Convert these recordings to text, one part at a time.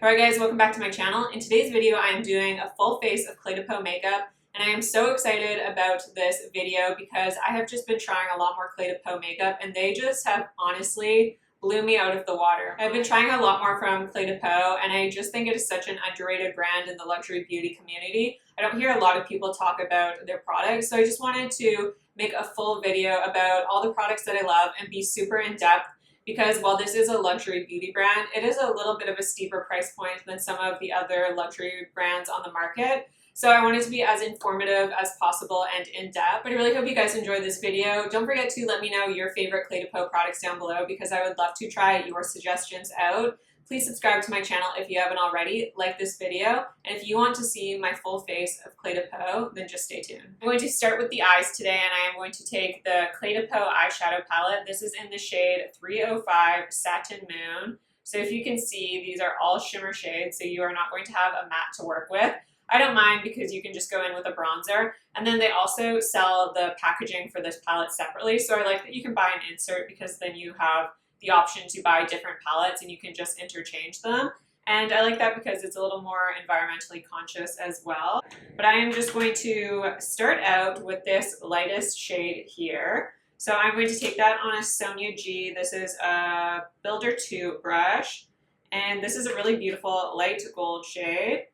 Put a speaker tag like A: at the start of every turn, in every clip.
A: Alright guys, welcome back to my channel. In today's video I am doing a full face of Cle De Peau makeup, and I am so excited about this video because I have just been trying a lot more Cle De Peau makeup and they just have honestly blew me out of the water. I've been trying a lot more from Cle De Peau and I just think it is such an underrated brand in the luxury beauty community. I don't hear a lot of people talk about their products, so I just wanted to make a full video about all the products that I love and be super in-depth. Because while this is a luxury beauty brand, it is a little bit of a steeper price point than some of the other luxury brands on the market. So I wanted to be as informative as possible and in-depth. But I really hope you guys enjoyed this video. Don't forget to let me know your favorite Cle De Peau products down below because I would love to try your suggestions out. Please subscribe to my channel if you haven't already, like this video, and if you want to see my full face of Cle De Peau, then just stay tuned. I'm going to start with the eyes today, and I am going to take the Cle De Peau eyeshadow palette. This is in the shade 305 Satin Moon. So if you can see, these are all shimmer shades, so you are not going to have a matte to work with. I don't mind because you can just go in with a bronzer, and then they also sell the packaging for this palette separately, so I like that you can buy an insert because then you have the option to buy different palettes and you can just interchange them. And I like that because it's a little more environmentally conscious as well. But I am just going to start out with this lightest shade here. So I'm going to take that on a Sonia G. This is a Builder 2 brush. And this is a really beautiful light gold shade.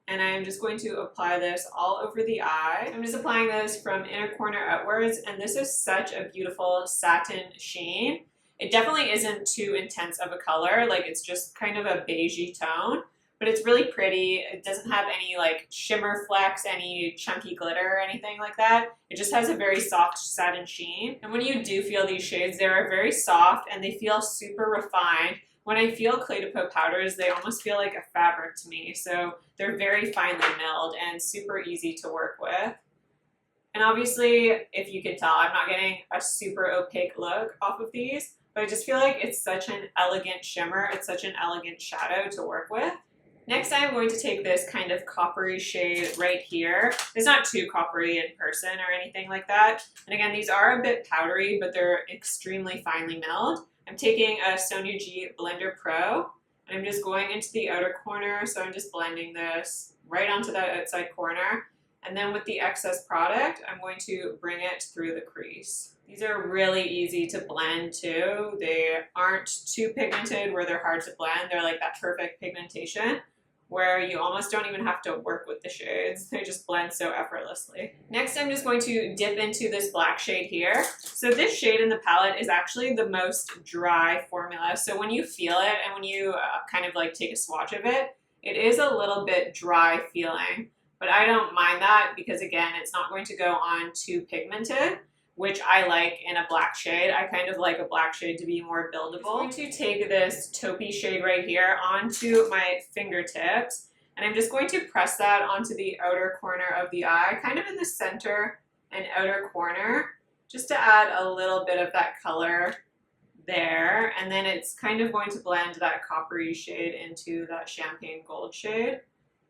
A: And I am just going to apply this all over the eye. I'm just applying this from inner corner outwards. And this is such a beautiful satin sheen. It definitely isn't too intense of a color, like it's just kind of a beigey tone, but it's really pretty. It doesn't have any like shimmer flecks, any chunky glitter or anything like that. It just has a very soft satin sheen. And when you do feel these shades, they're very soft and they feel super refined. When I feel Cle De Peau powders, they almost feel like a fabric to me. So they're very finely milled and super easy to work with. And obviously, if you can tell, I'm not getting a super opaque look off of these. But I just feel like it's such an elegant shimmer. It's such an elegant shadow to work with. Next, I'm going to take this kind of coppery shade right here. It's not too coppery in person or anything like that. And again, these are a bit powdery, but they're extremely finely milled. I'm taking a Sonia G Blender Pro, and I'm just going into the outer corner. So I'm just blending this right onto that outside corner. And then with the excess product, I'm going to bring it through the crease. These are really easy to blend too. They aren't too pigmented where they're hard to blend. They're like that perfect pigmentation where you almost don't even have to work with the shades. They just blend so effortlessly. Next, I'm just going to dip into this black shade here. So this shade in the palette is actually the most dry formula. So when you feel it and when you kind of like take a swatch of it, it is a little bit dry feeling. But I don't mind that because again, it's not going to go on too pigmented, which I like in a black shade. I kind of like a black shade to be more buildable. I'm going to take this taupey shade right here onto my fingertips, and I'm just going to press that onto the outer corner of the eye, kind of in the center and outer corner, just to add a little bit of that color there. And then it's kind of going to blend that coppery shade into that champagne gold shade.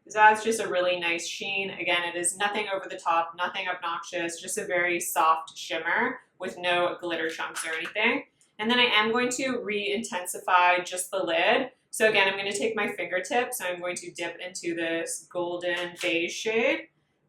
A: This adds just a really nice sheen. Again, it is nothing over the top, nothing obnoxious, just a very soft shimmer with no glitter chunks or anything. And then I am going to re-intensify just the lid. So again, I'm going to take my fingertips and I'm going to dip into this golden beige shade.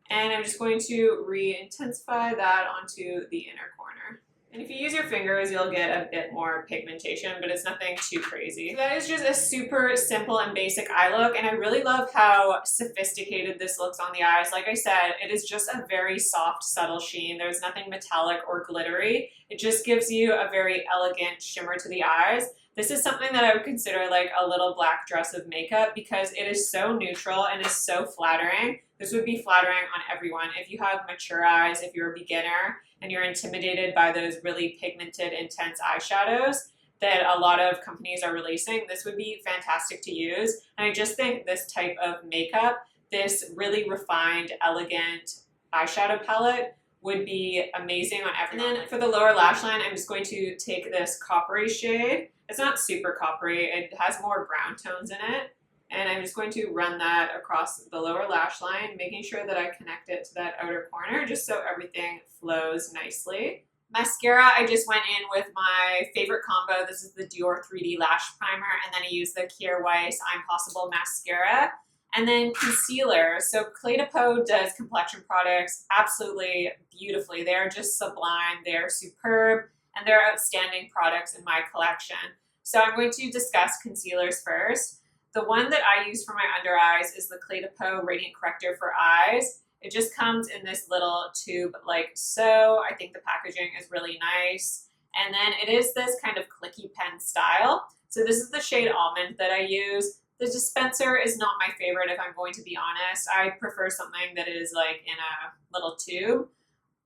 A: And I'm just going to re-intensify that onto the inner corner. And if you use your fingers, you'll get a bit more pigmentation, but it's nothing too crazy. So that is just a super simple and basic eye look, and I really love how sophisticated this looks on the eyes. Like I said, it is just a very soft, subtle sheen. There's nothing metallic or glittery. It just gives you a very elegant shimmer to the eyes. This is something that I would consider like a little black dress of makeup because it is so neutral and is so flattering. This would be flattering on everyone. If you have mature eyes, if you're a beginner, and you're intimidated by those really pigmented, intense eyeshadows that a lot of companies are releasing, this would be fantastic to use. And I just think this type of makeup, this really refined, elegant eyeshadow palette would be amazing on everyone. And then for the lower lash line, I'm just going to take this coppery shade. It's not super coppery, it has more brown tones in it. And I'm just going to run that across the lower lash line, making sure that I connect it to that outer corner just so everything flows nicely. Mascara, I just went in with my favorite combo. This is the Dior 3D Lash Primer, and then I used the Kjaer Weis I'm Possible Mascara. And then concealer. So Cle De Peau does complexion products absolutely beautifully. They're just sublime, they're superb, and they're outstanding products in my collection. So I'm going to discuss concealers first. The one that I use for my under eyes is the Cle De Peau Radiant Corrector for Eyes. It just comes in this little tube like so. I think the packaging is really nice. And then it is this kind of clicky pen style. So this is the shade Almond that I use. The dispenser is not my favorite, if I'm going to be honest. I prefer something that is like in a little tube.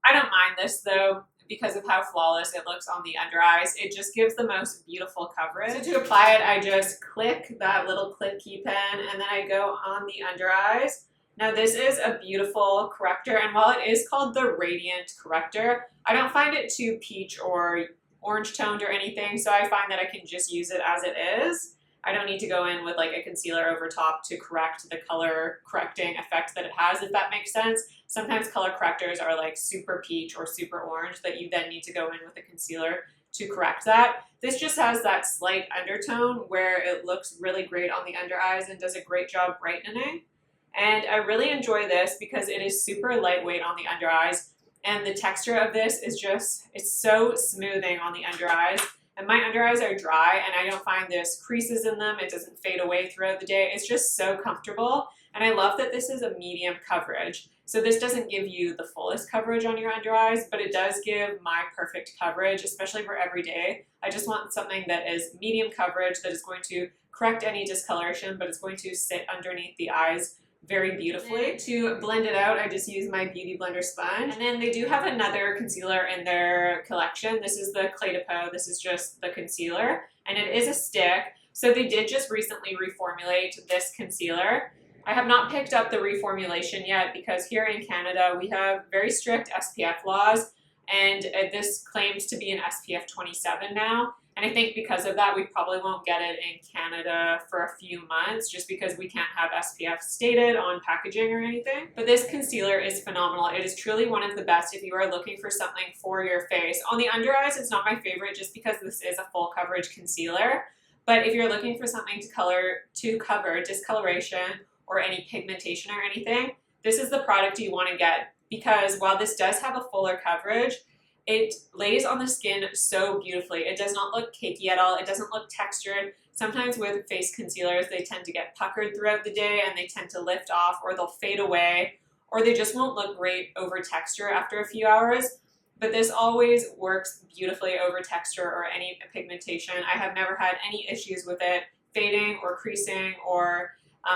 A: I don't mind this though, because of how flawless it looks on the under eyes. It just gives the most beautiful coverage. So to apply it, I just click that little clicky pen and then I go on the under eyes. Now this is a beautiful corrector, and while it is called the Radiant Corrector, I don't find it too peach or orange toned or anything, so I find that I can just use it as it is. I don't need to go in with like a concealer over top to correct the color correcting effect that it has, if that makes sense. Sometimes color correctors are like super peach or super orange that you then need to go in with a concealer to correct that. This just has that slight undertone where it looks really great on the under eyes and does a great job brightening. And I really enjoy this because it is super lightweight on the under eyes, and the texture of this is just, it's so smoothing on the under eyes. And my under eyes are dry and I don't find this creases in them. It doesn't fade away throughout the day. It's just so comfortable. And I love that this is a medium coverage. So this doesn't give you the fullest coverage on your under eyes, but it does give my perfect coverage, especially for every day. I just want something that is medium coverage, that is going to correct any discoloration, but it's going to sit underneath the eyes very beautifully. To blend it out, I just use my Beauty Blender sponge. And then they do have another concealer in their collection. This is the Cle De Peau. This is just the concealer, and it is a stick. So they did just recently reformulate this concealer. I have not picked up the reformulation yet because here in Canada, we have very strict SPF laws, and this claims to be an SPF 27 now. And I think because of that, we probably won't get it in Canada for a few months just because we can't have SPF stated on packaging or anything. But this concealer is phenomenal. It is truly one of the best if you are looking for something for your face. On the under eyes, it's not my favorite just because this is a full coverage concealer. But if you're looking for something to cover discoloration or any pigmentation or anything, this is the product you want to get, because while this does have a fuller coverage, it lays on the skin so beautifully. It does not look cakey at all. It doesn't look textured. Sometimes with face concealers, they tend to get puckered throughout the day and they tend to lift off, or they'll fade away, or they just won't look great over texture after a few hours. But this always works beautifully over texture or any pigmentation. I have never had any issues with it fading or creasing or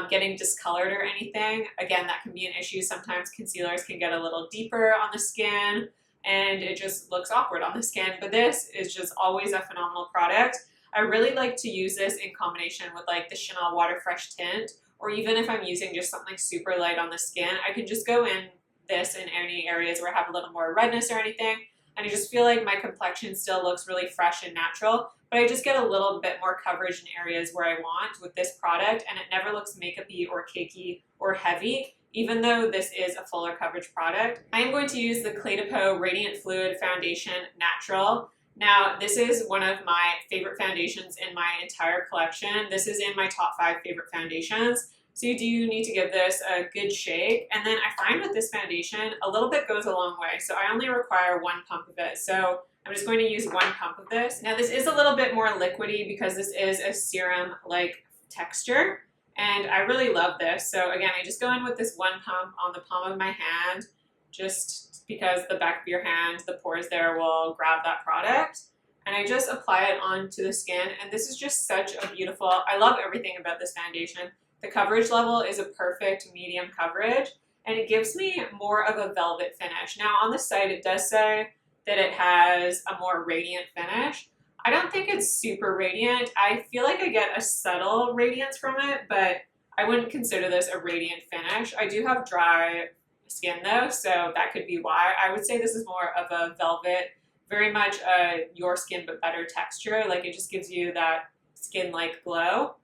A: getting discolored or anything. Again, that can be an issue. Sometimes concealers can get a little deeper on the skin and it just looks awkward on the skin, but this is just always a phenomenal product. I really like to use this in combination with like the Chanel Water Fresh tint, or even if I'm using just something super light on the skin, I can just go in this in any areas where I have a little more redness or anything, and I just feel like my complexion still looks really fresh and natural, but I just get a little bit more coverage in areas where I want with this product, and it never looks makeup-y or cakey or heavy, even though this is a fuller coverage product. I am going to use the Cle De Peau Radiant Fluid Foundation Natural. Now, this is one of my favorite foundations in my entire collection. This is in my top 5 favorite foundations. So you do need to give this a good shake. And then I find with this foundation, a little bit goes a long way. So I only require 1 pump of it. So I'm just going to use 1 pump of this. Now this is a little bit more liquidy because this is a serum-like texture. And I really love this. So again, I just go in with this 1 pump on the palm of my hand, just because the back of your hand, the pores there will grab that product. And I just apply it onto the skin. And this is just such a beautiful, I love everything about this foundation. The coverage level is a perfect medium coverage, and it gives me more of a velvet finish. Now on the site, it does say that it has a more radiant finish. I don't think it's super radiant. I feel like I get a subtle radiance from it, but I wouldn't consider this a radiant finish. I do have dry skin though, so that could be why. I would say this is more of a velvet, very much a your skin but better texture. Like it just gives you that skin-like glow.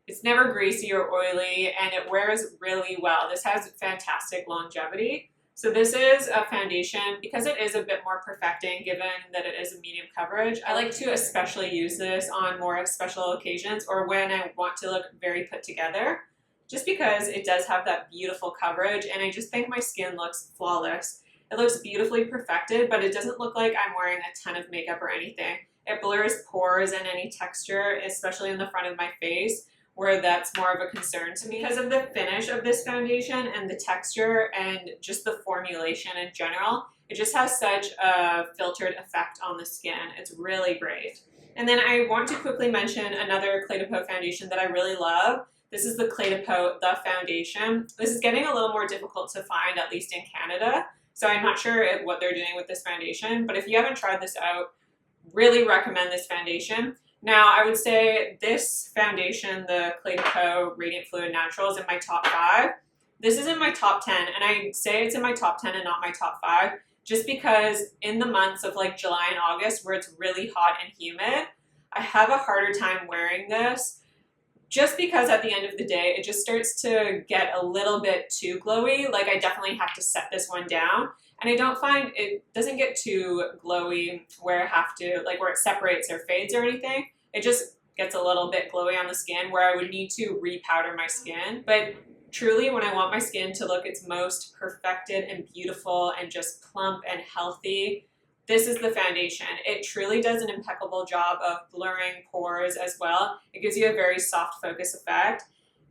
A: It's never greasy or oily, and it wears really well. This has fantastic longevity. So this is a foundation, because it is a bit more perfecting given that it is a medium coverage. I like to especially use this on more special occasions or when I want to look very put together, just because it does have that beautiful coverage and I just think my skin looks flawless. It looks beautifully perfected, but it doesn't look like I'm wearing a ton of makeup or anything. It blurs pores and any texture, especially in the front of my face, where that's more of a concern to me. Because of the finish of this foundation and the texture and just the formulation in general, it just has such a filtered effect on the skin. It's really great. And then I want to quickly mention another Cle De Peau foundation that I really love. This is the Cle De Peau The Foundation. This is getting a little more difficult to find, at least in Canada. So I'm not sure what they're doing with this foundation, but if you haven't tried this out, really recommend this foundation. Now, I would say this foundation, the Cle De Peau Radiant Fluid Natural, is in my top 5. This is in my top 10, and I say it's in my top 10 and not my top 5, just because in the months of like July and August, where it's really hot and humid, I have a harder time wearing this, just because at the end of the day, it just starts to get a little bit too glowy. Like, I definitely have to set this one down. And I don't find it doesn't get too glowy where I have to, like where it separates or fades or anything. It just gets a little bit glowy on the skin where I would need to repowder my skin. But truly, when I want my skin to look its most perfected and beautiful and just plump and healthy, this is the foundation. It truly does an impeccable job of blurring pores as well. It gives you a very soft focus effect.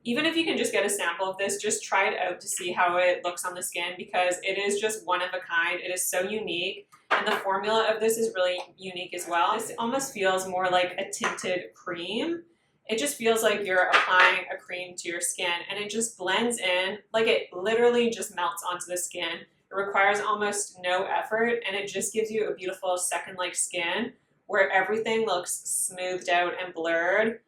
A: Even if you can just get a sample of this, just try it out to see how it looks on the skin, because it is just one of a kind. It is so unique, and the formula of this is really unique as well. This almost feels more like a tinted cream. It just feels like you're applying a cream to your skin, and it just blends in, like it literally just melts onto the skin. It requires almost no effort, and it just gives you a beautiful second-like skin where everything looks smoothed out and blurred.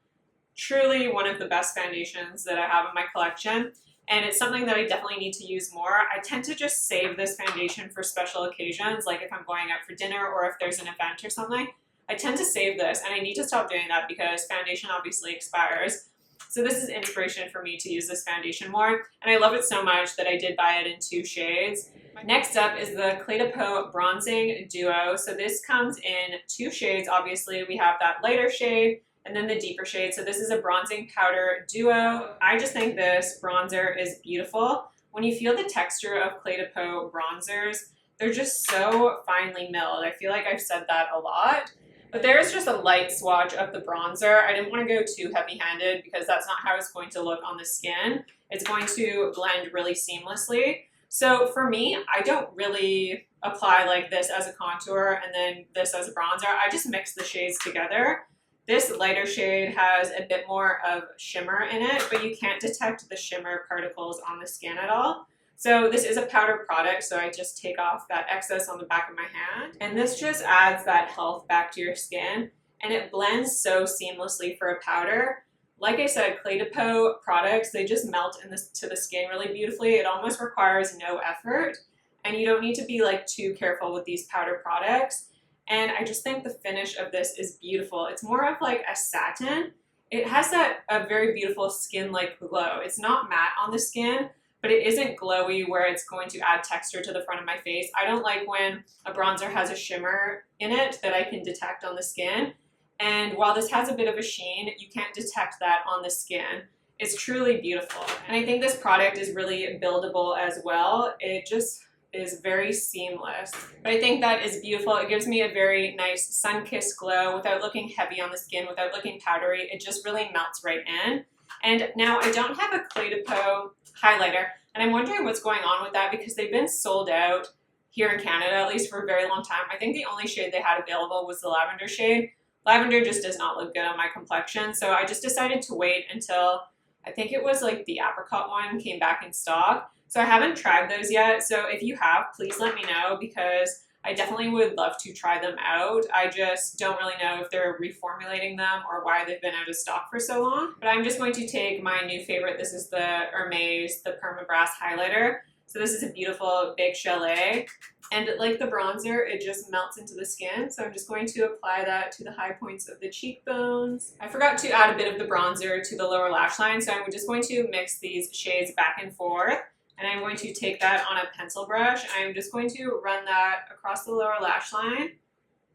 A: Truly one of the best foundations that I have in my collection, and it's something that I definitely need to use more. I tend to just save this foundation for special occasions, like if I'm going out for dinner or if there's an event or something. I tend to save this, and I need to stop doing that because foundation obviously expires. So this is inspiration for me to use this foundation more, and I love it so much that I did buy it in 2 shades. Next up is the Claytopo Bronzing Duo. So this comes in 2 shades. Obviously, we have that lighter shade and then the deeper shade. So this is a bronzing powder duo. I just think this bronzer is beautiful. When you feel the texture of Cle De Peau bronzers, they're just so finely milled. I feel like I've said that a lot. But there is just a light swatch of the bronzer. I didn't want to go too heavy-handed because that's not how it's going to look on the skin. It's going to blend really seamlessly. So for me, I don't really apply like this as a contour and then this as a bronzer. I just mix the shades together. This lighter shade has a bit more of shimmer in it, but you can't detect the shimmer particles on the skin at all. So this is a powder product, so I just take off that excess on the back of my hand. And this just adds that health back to your skin, and it blends so seamlessly for a powder. Like I said, Cle De Peau products, they just melt to the skin really beautifully. It almost requires no effort, and you don't need to be like too careful with these powder products. And I just think the finish of this is beautiful. It's more of like a satin. It has a very beautiful skin-like glow. It's not matte on the skin, but it isn't glowy where it's going to add texture to the front of my face. I don't like when a bronzer has a shimmer in it that I can detect on the skin. And while this has a bit of a sheen, you can't detect that on the skin. It's truly beautiful. And I think this product is really buildable as well. It just is very seamless. But I think that is beautiful. It gives me a very nice sun-kissed glow without looking heavy on the skin, without looking powdery. It just really melts right in. And now I don't have a Cle De Peau highlighter, and I'm wondering what's going on with that because they've been sold out here in Canada, at least for a very long time. I think the only shade they had available was the lavender shade. Lavender just does not look good on my complexion, so I just decided to wait until I think it was like the apricot one came back in stock. So I haven't tried those yet, so if you have, please let me know because I definitely would love to try them out. I just don't really know if they're reformulating them or why they've been out of stock for so long. But I'm just going to take my new favorite. This is the Hermes, the Permabrass highlighter. So this is a beautiful big chalet. And like the bronzer, it just melts into the skin. So I'm just going to apply that to the high points of the cheekbones. I forgot to add a bit of the bronzer to the lower lash line, so I'm just going to mix these shades back and forth And I'm going to take that on a pencil brush. I'm just going to run that across the lower lash line,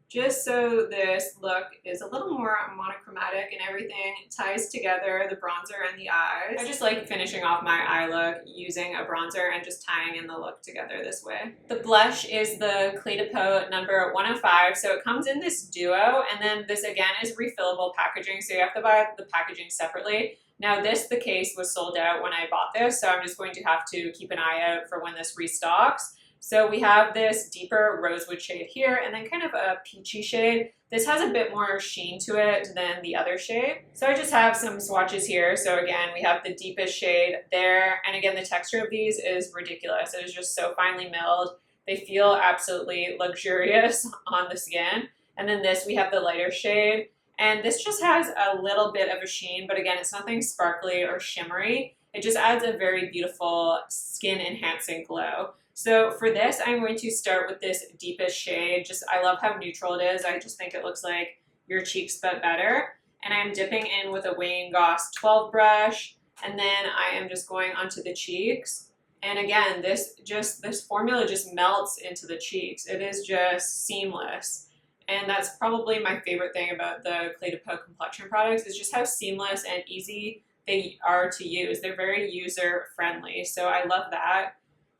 A: just so this look is a little more monochromatic and everything ties together, the bronzer and the eyes. I just like finishing off my eye look using a bronzer and just tying in the look together this way. The blush is the Cle De Peau number 105, so it comes in this duo, and then this again is refillable packaging, so you have to buy the packaging separately. Now the case was sold out when I bought this, so I'm just going to have to keep an eye out for when this restocks. So we have this deeper rosewood shade here and then kind of a peachy shade. This has a bit more sheen to it than the other shade. So I just have some swatches here. So again, we have the deepest shade there. And again, the texture of these is ridiculous. It is just so finely milled. They feel absolutely luxurious on the skin. And then this, we have the lighter shade. And this just has a little bit of a sheen, but again, it's nothing sparkly or shimmery. It just adds a very beautiful skin enhancing glow. So for this, I'm going to start with this deepest shade. I love how neutral it is. I just think it looks like your cheeks but better. And I'm dipping in with a Wayne Goss 12 brush. And then I am just going onto the cheeks. And again, this formula just melts into the cheeks. It is just seamless. And that's probably my favorite thing about the Cle De Peau complexion products is just how seamless and easy they are to use. They're very user friendly. So I love that.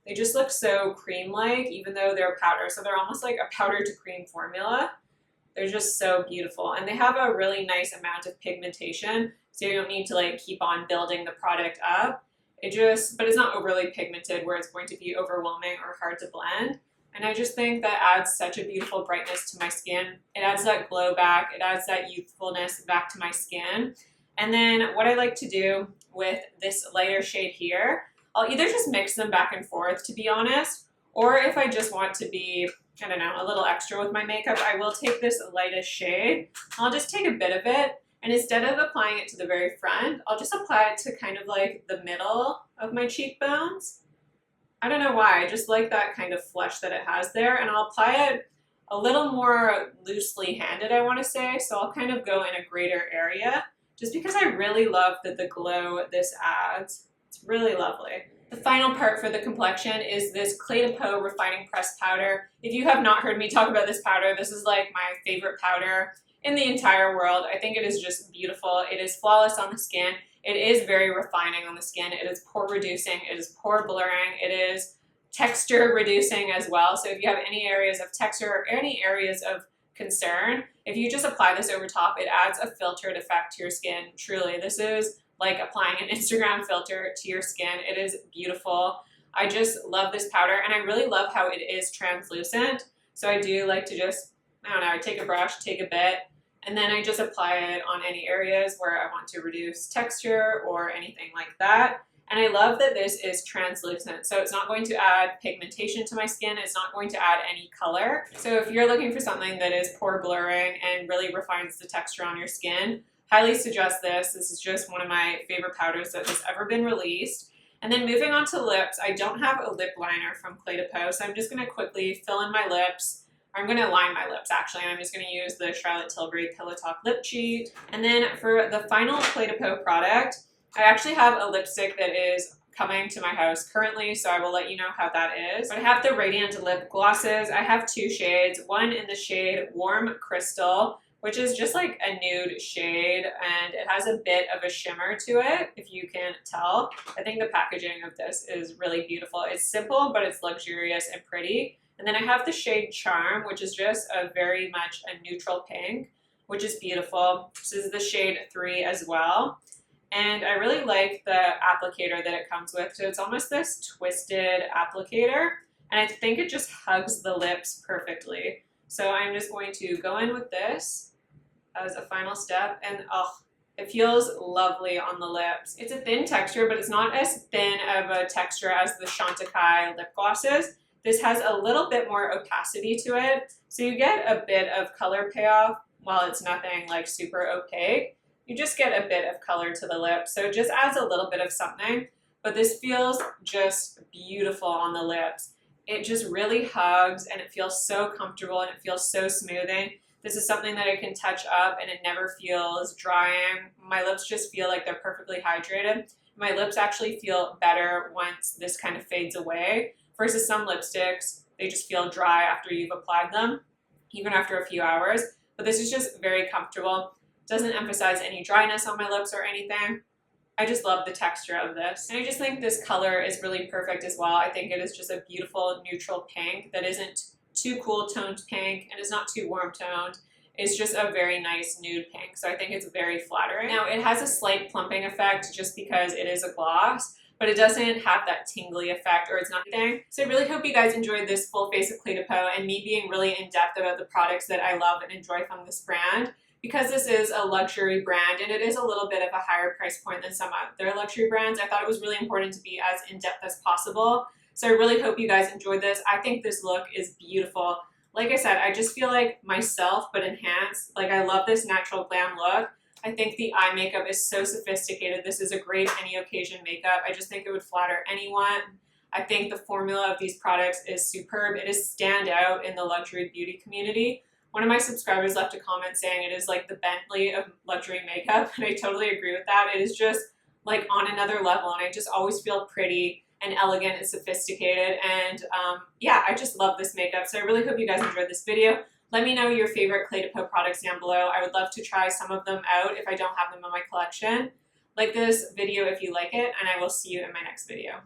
A: They just look so cream-like, even though they're powder. So they're almost like a powder to cream formula. They're just so beautiful. And they have a really nice amount of pigmentation. So you don't need to like keep on building the product up. But it's not overly pigmented where it's going to be overwhelming or hard to blend. And I just think that adds such a beautiful brightness to my skin. It adds that glow back. It adds that youthfulness back to my skin. And then what I like to do with this lighter shade here, I'll either just mix them back and forth, to be honest, or if I just want to be, I don't know, a little extra with my makeup, I will take this lightest shade. I'll just take a bit of it, and instead of applying it to the very front, I'll just apply it to kind of like the middle of my cheekbones. I don't know why, I just like that kind of flush that it has there, and I'll apply it a little more loosely handed, I want to say, so I'll kind of go in a greater area, just because I really love the glow this adds. It's really lovely. The final part for the complexion is this Cle De Peau Refining Pressed Powder. If you have not heard me talk about this powder, this is like my favorite powder in the entire world. I think it is just beautiful. It is flawless on the skin. It is very refining on the skin. It is pore reducing. It is pore blurring. It is texture reducing as well. So if you have any areas of texture or any areas of concern, if you just apply this over top, it adds a filtered effect to your skin. Truly, this is like applying an Instagram filter to your skin. It is beautiful. I just love this powder, and I really love how it is translucent. So I do like to just, I don't know, I take a brush, take a bit, and then I just apply it on any areas where I want to reduce texture or anything like that. And I love that this is translucent, so it's not going to add pigmentation to my skin. It's not going to add any color. So if you're looking for something that is pore blurring and really refines the texture on your skin, highly suggest this. This is just one of my favorite powders that has ever been released. And then moving on to lips, I don't have a lip liner from Cle De Peau, so I'm just going to quickly fill in my lips. I'm going to line my lips actually, and I'm just going to use the Charlotte Tilbury Pillow Talk Lip Cheat. And then for the final Cle De Peau product, I actually have a lipstick that is coming to my house currently, so I will let you know how that is. But I have the Radiant Lip Glosses. I have two shades, one in the shade Warm Crystal, which is just like a nude shade, and it has a bit of a shimmer to it, if you can tell. I think the packaging of this is really beautiful. It's simple, but it's luxurious and pretty. And then I have the shade Charm, which is just a very much a neutral pink, which is beautiful. This is the shade 3 as well. And I really like the applicator that it comes with. So it's almost this twisted applicator, and I think it just hugs the lips perfectly. So I'm just going to go in with this as a final step, and oh, it feels lovely on the lips. It's a thin texture, but it's not as thin of a texture as the Chantecaille lip glosses. This has a little bit more opacity to it, so you get a bit of color payoff while it's nothing like super opaque. You just get a bit of color to the lips, so it just adds a little bit of something, but this feels just beautiful on the lips. It just really hugs, and it feels so comfortable, and it feels so smoothing. This is something that I can touch up, and it never feels drying. My lips just feel like they're perfectly hydrated. My lips actually feel better once this kind of fades away versus some lipsticks, they just feel dry after you've applied them, even after a few hours. But this is just very comfortable. Doesn't emphasize any dryness on my lips or anything. I just love the texture of this. And I just think this color is really perfect as well. I think it is just a beautiful neutral pink that isn't too cool toned pink and is not too warm toned. It's just a very nice nude pink. So I think it's very flattering. Now it has a slight plumping effect just because it is a gloss, but it doesn't have that tingly effect, or it's not anything. So I really hope you guys enjoyed this full face of Cle De Peau and me being really in depth about the products that I love and enjoy from this brand. Because this is a luxury brand and it is a little bit of a higher price point than some other luxury brands, I thought it was really important to be as in-depth as possible. So I really hope you guys enjoyed this. I think this look is beautiful. Like I said, I just feel like myself, but enhanced. Like, I love this natural glam look. I think the eye makeup is so sophisticated. This is a great any occasion makeup. I just think it would flatter anyone. I think the formula of these products is superb. It is standout in the luxury beauty community. One of my subscribers left a comment saying it is like the Bentley of luxury makeup, and I totally agree with that. It is just like on another level, and I just always feel pretty and elegant and sophisticated, and yeah, I just love this makeup. So I really hope you guys enjoyed this video. Let me know your favorite Cle De Peau products down below. I would love to try some of them out if I don't have them in my collection. Like this video if you like it, and I will see you in my next video.